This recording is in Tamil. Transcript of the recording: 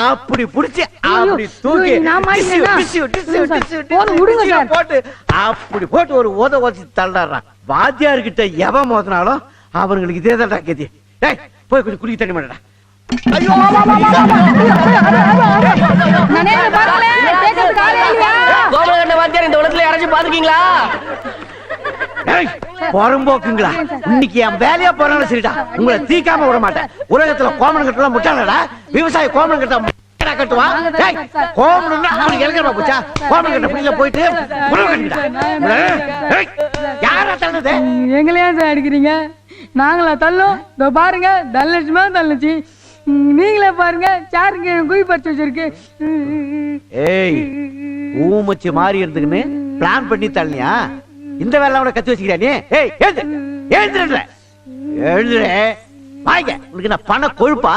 அப்படி புடிச்சு அப்படி தூக்கி போட்டு அப்படி போட்டு ஒரு ஓத ஓச்சி தள்ளாடுறான். வாத்தியார்கிட்ட எவன் மோதினாலும் அவங்களுக்கு இதே தான் கேதி. போய் கொஞ்சம் குடிக்க தண்ணி மாட்டா. வாத்தியார் இந்த உலகத்துல யாராச்சும் பாத்துக்கீங்களா? புறம்போக்குங்களா, இன்னைக்கு என் வேலையா போறாலும் சரிடா, உங்களை தீக்காம விட மாட்டேன். உலகத்துல கோமன் கட்டலாம் முட்டாளடா, விவசாயி கோமன் கட்ட கட்டுவா. கோமன் அவனுக்கு இறங்குறா போச்சா, கோமன் கட்ட பிடில போயிட்டு யாரா தள்ளுது? எங்களையா சார் அடிக்கிறீங்க? நாங்களா தள்ளும்? இதோ பாருங்க, தள்ளச்சுமா தள்ளுச்சு. நீங்களே பாருங்க, சாருங்க குய் பறிச்சு வச்சிருக்கு. ஏய், ஊமச்சி மாறி இருந்துக்குன்னு பிளான் பண்ணி தள்ளியா? இந்த வேலை அவனை கத்து வச்சுக்கிறியா நீ? ஏய், எழுந்துடுற எழுந்துடுற வாங்க, உனக்கு நான் பண கொழுப்பா?